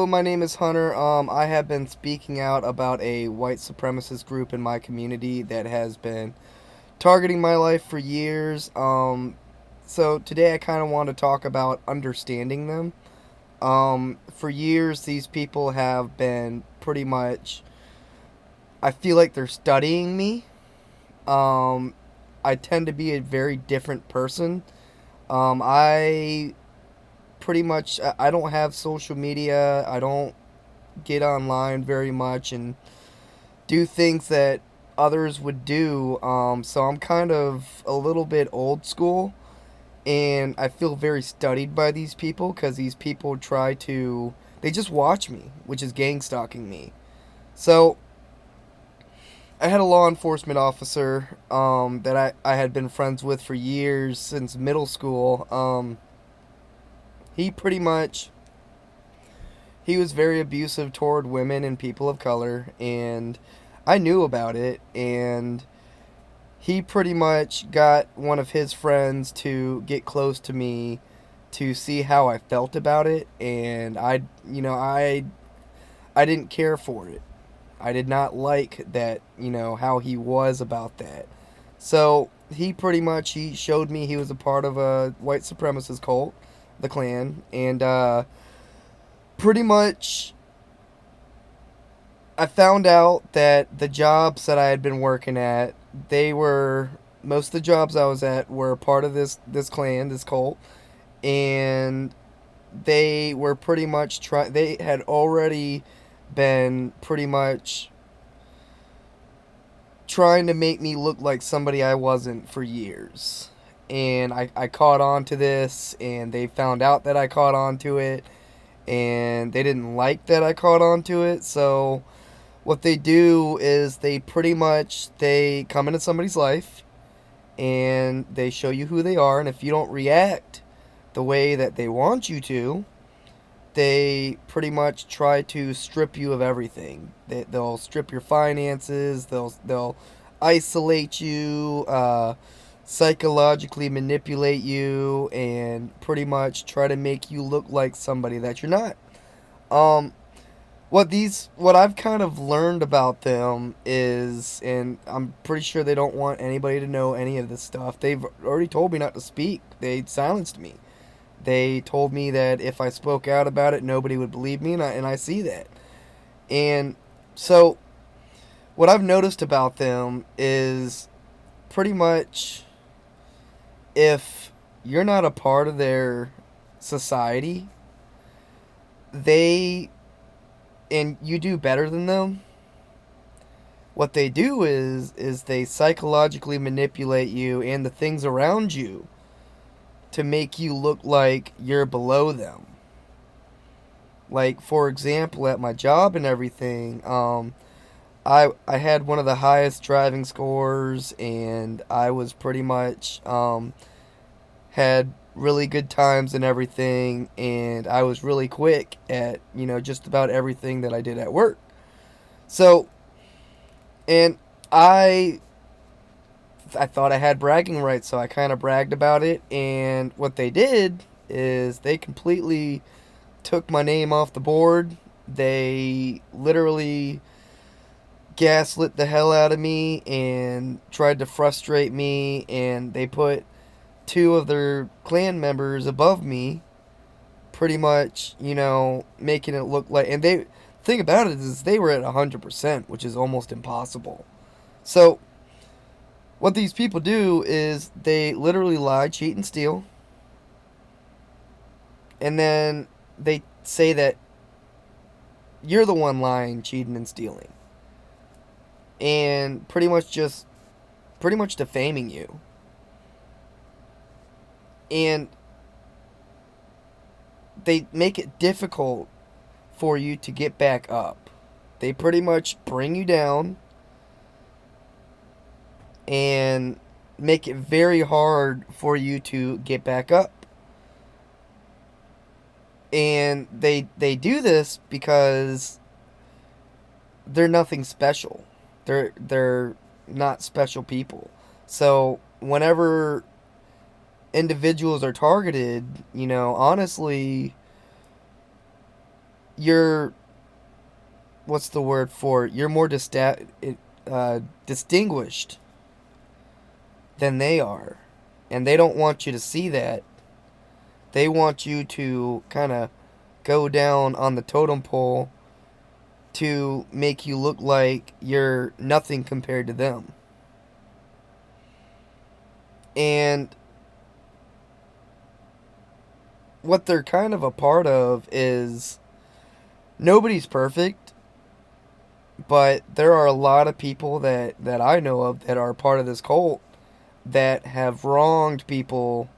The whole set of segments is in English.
Hello, my name is Hunter. I have been speaking out about a white supremacist group in my community that has been targeting my life for years. So today I kind of want to talk about understanding them. For years, these people have been pretty much, I feel like they're studying me. Um, I tend to be a very different person. I pretty much, I don't have social media. I don't get online very much and do things that others would do. So I'm kind of a little bit old school, and I feel very studied by these people because these people they just watch me, which is gang stalking me. So I had a law enforcement officer that I had been friends with for years since middle school. He pretty much he was very abusive toward women and people of color, and I knew about it. And he pretty much got one of his friends to get close to me to see how I felt about it, and I didn't care for it. I did not like that, how he was about that. So he pretty much he showed me he was a part of a white supremacist cult, the Klan, and pretty much I found out that the jobs that I had been working at, they were most of the jobs I was at were part of this clan, this cult, and they were pretty much they had already been pretty much trying to make me look like somebody I wasn't for years. And I caught on to this, and they found out that I caught on to it, and they didn't like that I caught on to it. So what they do is they come into somebody's life and they show you who they are, and if you don't react the way that they want you to, they pretty much try to strip you of everything. They'll strip your finances. They'll isolate you, psychologically manipulate you, and pretty much try to make you look like somebody that you're not. Um, what I've kind of learned about them is, and I'm pretty sure they don't want anybody to know any of this stuff. They've already told me not to speak. They silenced me. They told me that if I spoke out about it, nobody would believe me, and I see that. And so, what I've noticed about them is pretty much if you're not a part of their society, they and you do better than them, what they do is they psychologically manipulate you and the things around you to make you look like you're below them. Like, for example, at my job and everything, I had one of the highest driving scores, and I was pretty much had really good times and everything, and I was really quick at just about everything that I did at work. So, and I thought I had bragging rights, so I kind of bragged about it. And what they did is they completely took my name off the board. They literally gaslit the hell out of me and tried to frustrate me, and they put two of their clan members above me, pretty much, making it look like. And they thing about it is they were at 100%, which is almost impossible. So what these people do is they literally lie, cheat, and steal, and then they say that you're the one lying, cheating, and stealing, and pretty much defaming you. And they make it difficult for you to get back up. They pretty much bring you down and make it very hard for you to get back up. And they do this because they're nothing special. They're not special people. So whenever individuals are targeted, honestly, you're, what's the word for it? You're more distinguished than they are. And they don't want you to see that. They want you to kind of go down on the totem pole to make you look like you're nothing compared to them. And what they're kind of a part of is nobody's perfect, but there are a lot of people that I know of that are part of this cult that have wronged people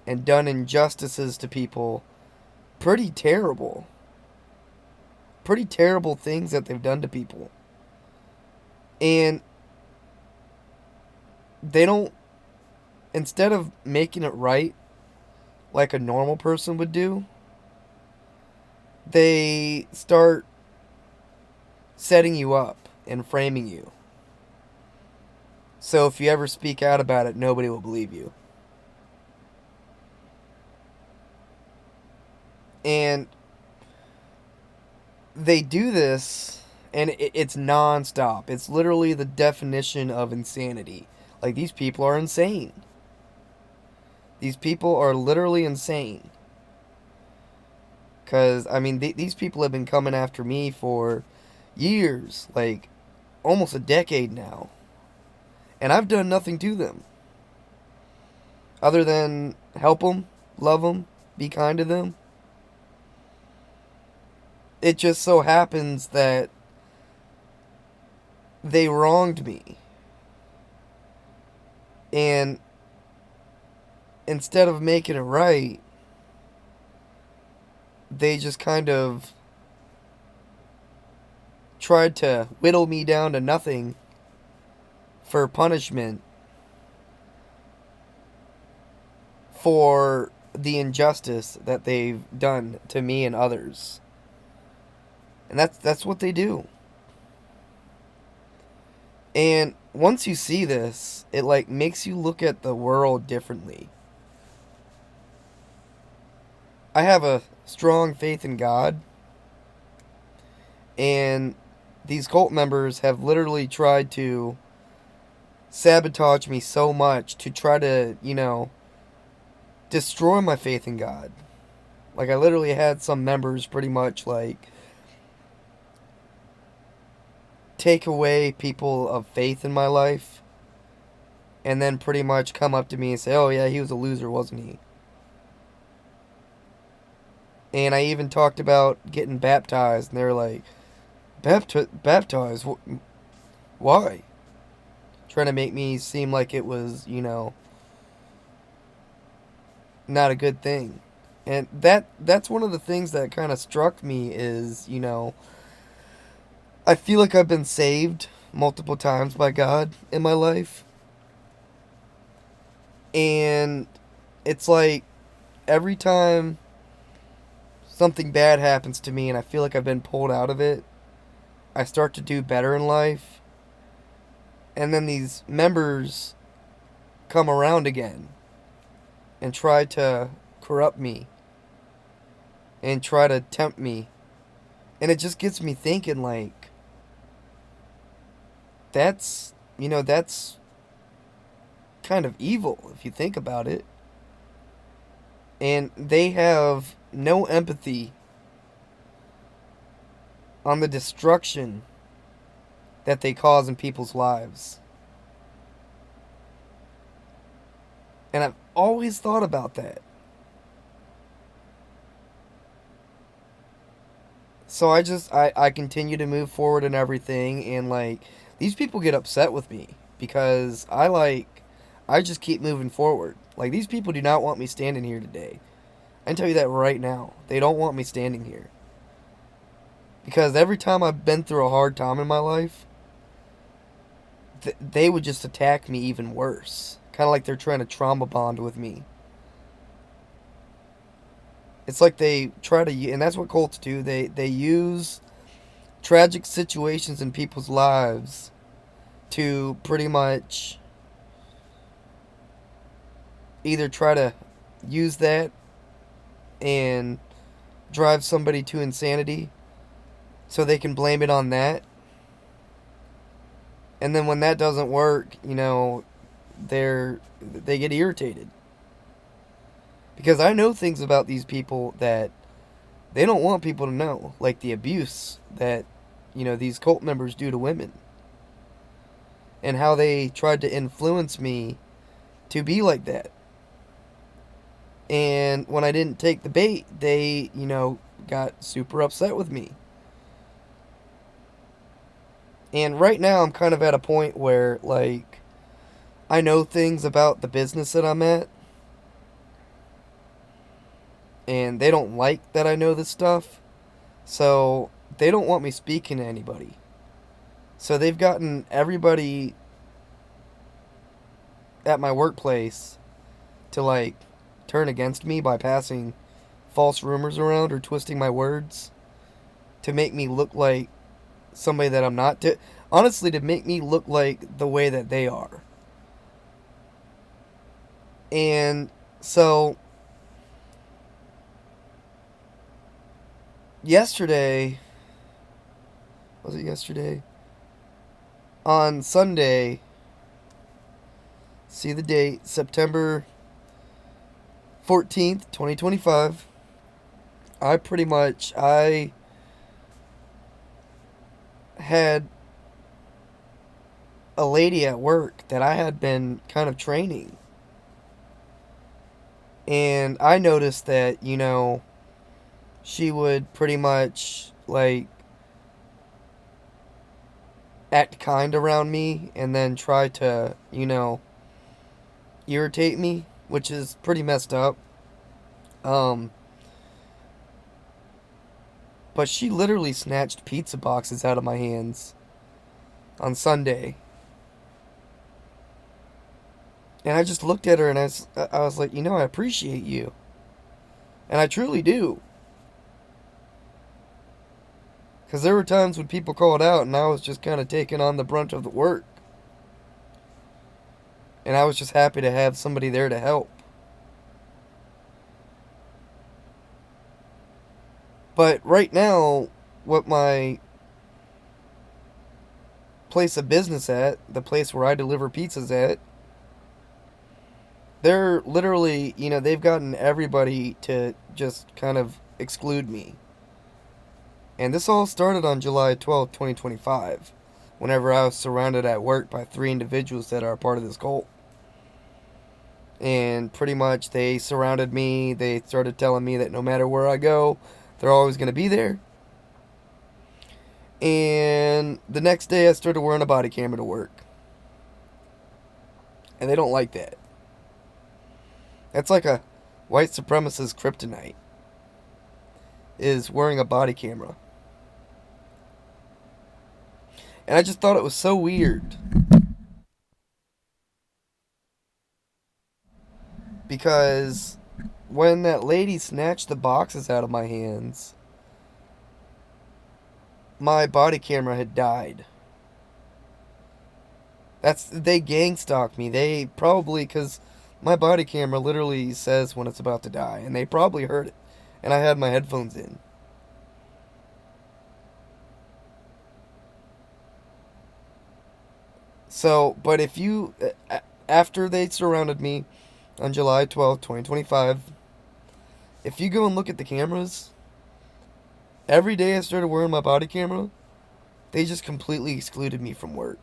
and done injustices to people. Pretty terrible. Pretty terrible things that they've done to people. And they don't, instead of making it right like a normal person would do, they start setting you up and framing you. So if you ever speak out about it, nobody will believe you. And they do this, and it's nonstop. It's literally the definition of insanity. Like, these people are insane. These people are literally insane. Because, I mean, these people have been coming after me for years. Like, almost a decade now. And I've done nothing to them. Other than help them, love them, be kind to them. It just so happens that they wronged me. And instead of making it right, they just kind of tried to whittle me down to nothing for punishment for the injustice that they've done to me and others. And that's what they do. And once you see this, it like makes you look at the world differently. I have a strong faith in God, and these cult members have literally tried to sabotage me so much to try to, destroy my faith in God. Like, I literally had some members pretty much like take away people of faith in my life and then pretty much come up to me and say, "Oh yeah, he was a loser, wasn't he?" And I even talked about getting baptized, and they're like, Baptized? Why?" Trying to make me seem like it was, not a good thing. And that's one of the things that kind of struck me is, I feel like I've been saved multiple times by God in my life. And it's like every time something bad happens to me and I feel like I've been pulled out of it, I start to do better in life. And then these members come around again and try to corrupt me and try to tempt me. And it just gets me thinking, like, that's kind of evil if you think about it. And they have no empathy on the destruction that they cause in people's lives. And I've always thought about that. So I continue to move forward and everything, and like these people get upset with me because I just keep moving forward. Like, these people do not want me standing here today. I can tell you that right now. They don't want me standing here. Because every time I've been through a hard time in my life, they would just attack me even worse. Kind of like they're trying to trauma bond with me. It's like they try to, and that's what cults do. They use tragic situations in people's lives to pretty much either try to use that and drive somebody to insanity, so they can blame it on that. And then when that doesn't work, they get irritated. Because I know things about these people that they don't want people to know, like the abuse that, these cult members do to women. And how they tried to influence me to be like that. And when I didn't take the bait, they, got super upset with me. And right now I'm kind of at a point where, like, I know things about the business that I'm at. And they don't like that I know this stuff. So they don't want me speaking to anybody. So they've gotten everybody at my workplace to, like, turn against me by passing false rumors around or twisting my words to make me look like somebody that I'm not. Honestly, to make me look like the way that they are. And so yesterday, was it yesterday? On Sunday, see the date, September 14th, 2025. I had a lady at work that I had been kind of training. And I noticed that, she would pretty much, like, act kind around me and then try to, irritate me, which is pretty messed up. Um, but she literally snatched pizza boxes out of my hands on Sunday. And I just looked at her and I was like, I appreciate you. And I truly do. Because there were times when people called out and I was just kind of taking on the brunt of the work. And I was just happy to have somebody there to help. But right now, what my place of business at, the place where I deliver pizzas at, they're literally, they've gotten everybody to just kind of exclude me. And this all started on July 12th, 2025, whenever I was surrounded at work by 3 individuals that are a part of this cult. And pretty much they surrounded me. They started telling me that no matter where I go, they're always going to be there. And the next day I started wearing a body camera to work. And they don't like that. That's like a white supremacist kryptonite, is wearing a body camera. And I just thought it was so weird. Because when that lady snatched the boxes out of my hands, my body camera had died. They gang stalked me. They probably, because my body camera literally says when it's about to die, and they probably heard it. And I had my headphones in. So, but if you, after they surrounded me on July 12th, 2025, if you go and look at the cameras, every day I started wearing my body camera, they just completely excluded me from work.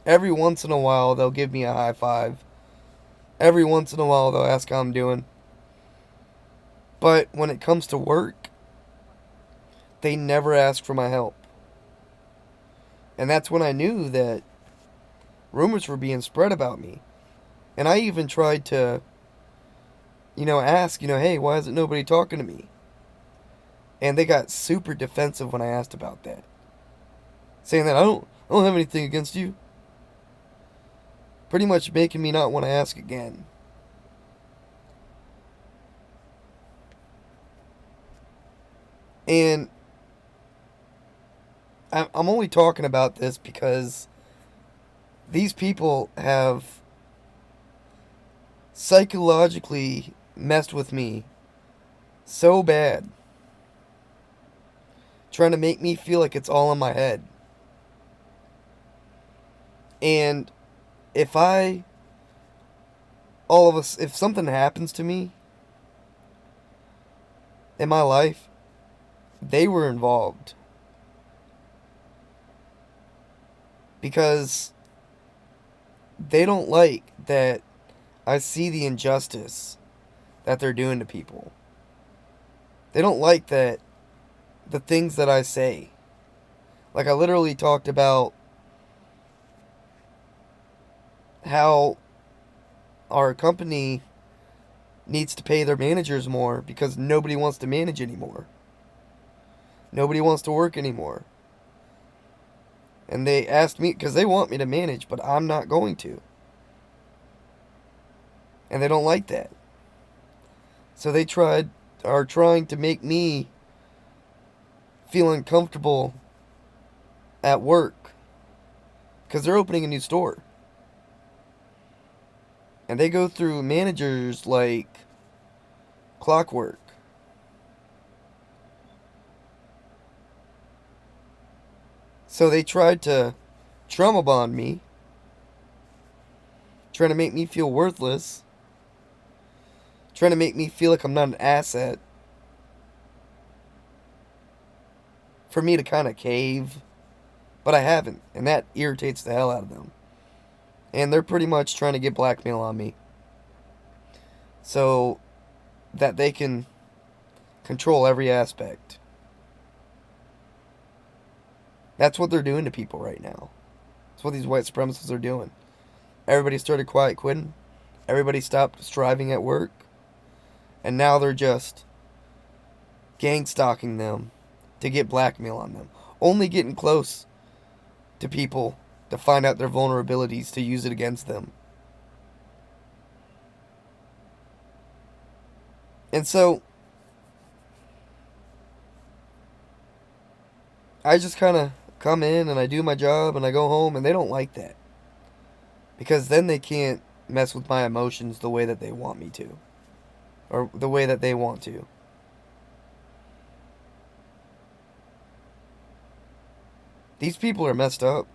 Every once in a while, they'll give me a high five. Every once in a while, they'll ask how I'm doing. But when it comes to work, they never ask for my help. And that's when I knew that rumors were being spread about me. And I even tried to, ask, hey, why isn't nobody talking to me? And they got super defensive when I asked about that. Saying that I don't have anything against you. Pretty much making me not want to ask again. And I'm only talking about this because these people have psychologically messed with me so bad trying to make me feel like it's all in my head. And if I, all of us, if something happens to me in my life, they were involved. Because they don't like that I see the injustice that they're doing to people. They don't like that the things that I say. Like, I literally talked about how our company needs to pay their managers more because nobody wants to manage anymore. Nobody wants to work anymore. And they asked me, because they want me to manage, but I'm not going to. And they don't like that. So they are trying to make me feel uncomfortable at work. Because they're opening a new store. And they go through managers like clockwork. So they tried to trauma bond me, trying to make me feel worthless, trying to make me feel like I'm not an asset, for me to kind of cave, but I haven't, and that irritates the hell out of them. And they're pretty much trying to get blackmail on me so that they can control every aspect. That's what they're doing to people right now. That's what these white supremacists are doing. Everybody started quiet quitting. Everybody stopped striving at work. And now they're just gang stalking them to get blackmail on them. Only getting close to people to find out their vulnerabilities to use it against them. And so I just kind of come in and I do my job and I go home, and they don't like that. Because then they can't mess with my emotions the way that they want me to. Or the way that they want to. These people are messed up.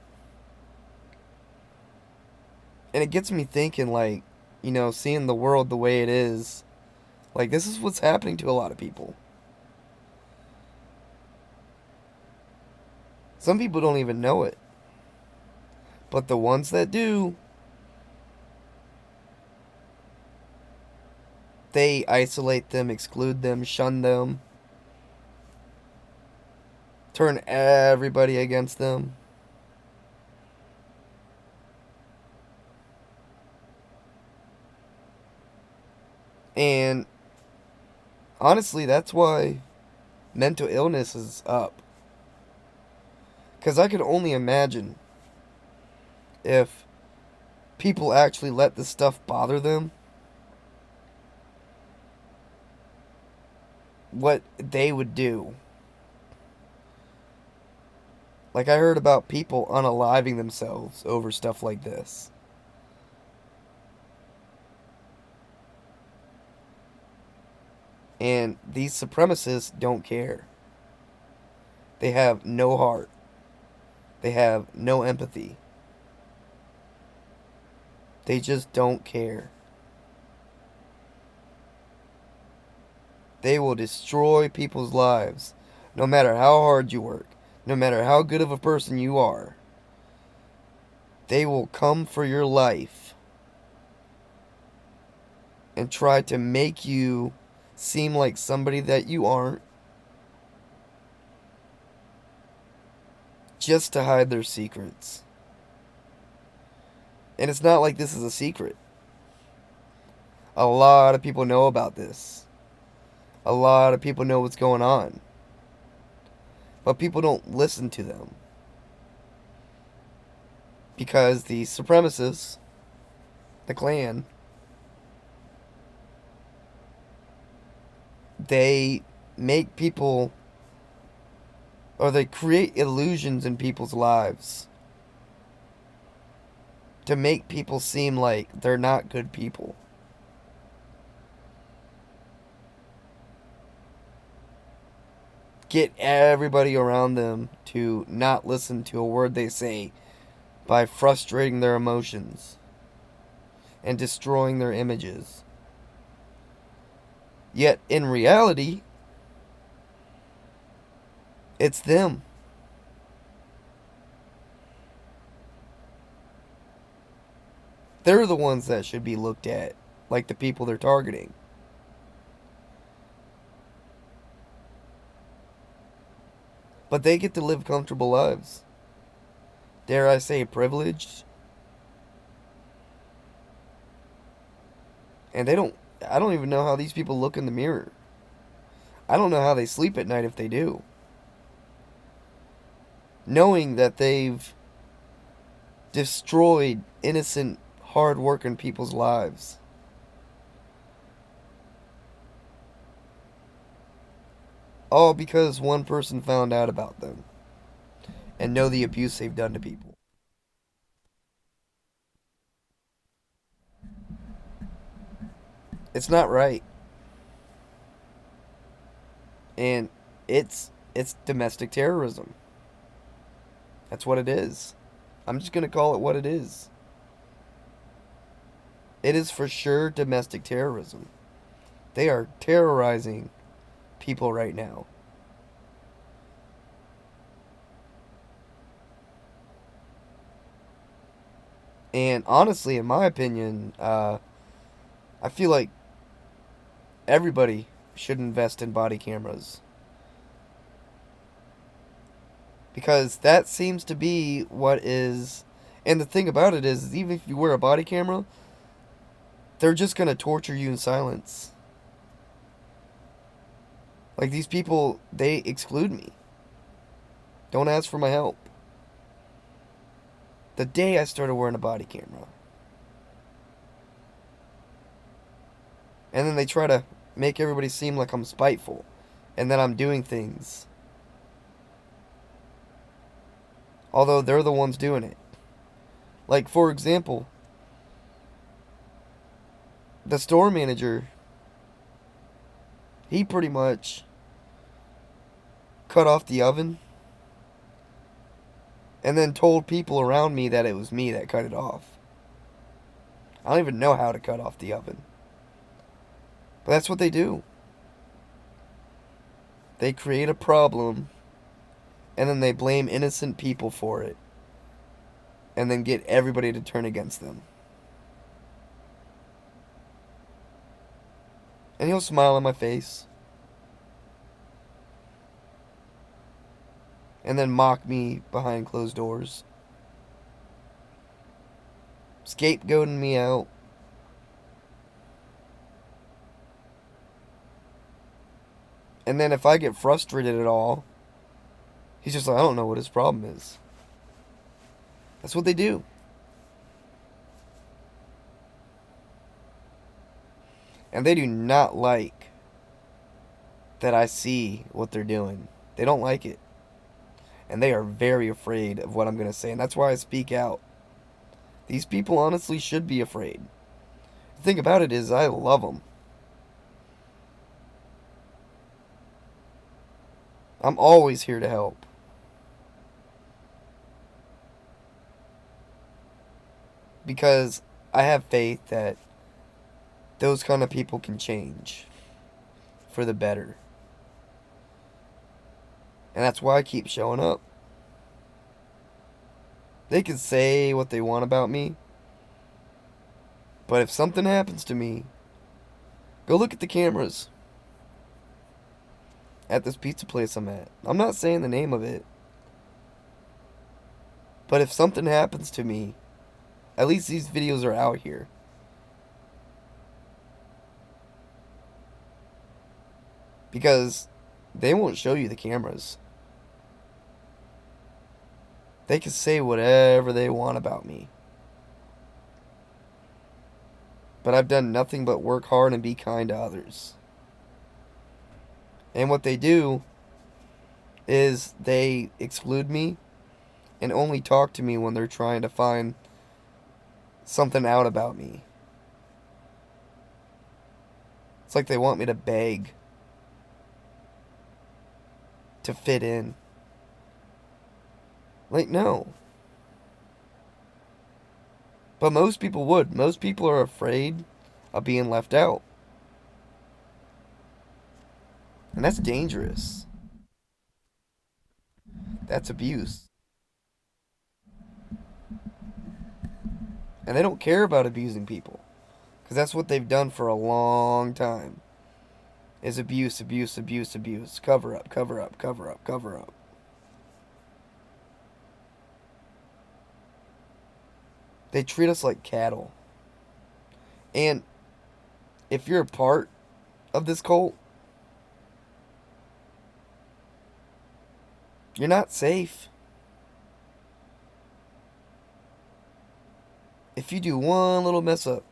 And it gets me thinking, like, seeing the world the way it is. Like, this is what's happening to a lot of people. Some people don't even know it. But the ones that do, they isolate them, exclude them, shun them, turn everybody against them. And honestly, that's why mental illness is up. Because I could only imagine if people actually let this stuff bother them, what they would do. Like, I heard about people unaliving themselves over stuff like this. And these supremacists don't care. They have no heart. They have no empathy. They just don't care. They will destroy people's lives, no matter how hard you work, no matter how good of a person you are. They will come for your life and try to make you seem like somebody that you aren't, just to hide their secrets. And it's not like this is a secret. A lot of people know about this. A lot of people know what's going on. But people don't listen to them. Because the supremacists, the Klan, they make people, or they create illusions in people's lives to make people seem like they're not good people. get everybody around them to not listen to a word they say by frustrating their emotions and destroying their images. Yet, in reality, it's them. They're the ones that should be looked at like the people they're targeting. But they get to live comfortable lives. Dare I say, privileged. And they don't. I don't even know how these people look in the mirror. I don't know how they sleep at night if they do. Knowing that they've destroyed innocent, hard-working people's lives. All because one person found out about them and know the abuse they've done to people. It's not right. And it's domestic terrorism. That's what it is. I'm just going to call it what it is. It is for sure domestic terrorism. They are terrorizing people right now. And honestly, in my opinion, I feel like everybody should invest in body cameras. Because that seems to be what is. And the thing about it is, even if you wear a body camera, they're just going to torture you in silence. Like, these people, they exclude me. Don't ask for my help. The day I started wearing a body camera. And then they try to make everybody seem like I'm spiteful and that I'm doing things. Although they're the ones doing it. Like, for example, the store manager, he pretty much cut off the oven and then told people around me that it was me that cut it off. I don't even know how to cut off the oven. But that's what they do. They create a problem and then they blame innocent people for it and then get everybody to turn against them. And he'll smile in my face and then mock me behind closed doors, scapegoating me out. And then if I get frustrated at all, he's just like, I don't know what his problem is. That's what they do. And they do not like that I see what they're doing. They don't like it. And they are very afraid of what I'm going to say. And that's why I speak out. These people honestly should be afraid. The thing about it is, I love them. I'm always here to help. Because I have faith that those kind of people can change for the better. And that's why I keep showing up. They can say what they want about me, but if something happens to me, go look at the cameras at this pizza place I'm at. I'm not saying the name of it, but if something happens to me, at least these videos are out here. Because they won't show you the cameras. They can say whatever they want about me. But I've done nothing but work hard and be kind to others. And what they do is they exclude me and only talk to me when they're trying to find something out about me. It's like they want me to beg to fit in. Like, no. But most people would. Most people are afraid of being left out. And that's dangerous. That's abuse. And they don't care about abusing people. Because that's what they've done for a long time. Is abuse, abuse, abuse, abuse. Cover up, cover up, cover up, cover up. They treat us like cattle. And if you're a part of this cult, you're not safe. If you do one little mess up,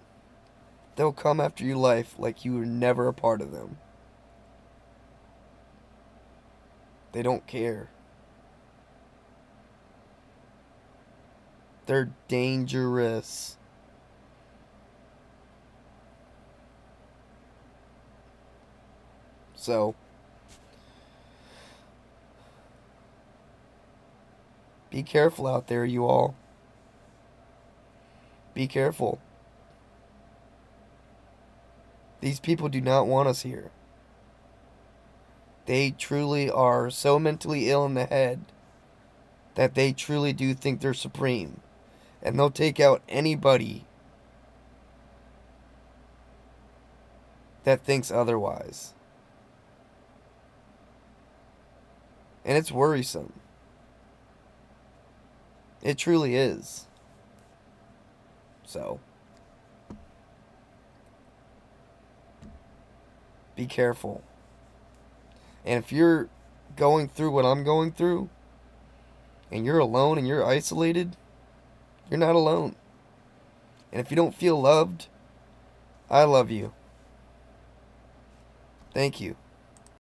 they'll come after your life like you were never a part of them. They don't care. They're dangerous. So, be careful out there, you all. Be careful. These people do not want us here. They truly are so mentally ill in the head that they truly do think they're supreme. And they'll take out anybody that thinks otherwise. And it's worrisome. It truly is. So, be careful. And if you're going through what I'm going through, and you're alone and you're isolated, you're not alone. And if you don't feel loved, I love you. Thank you.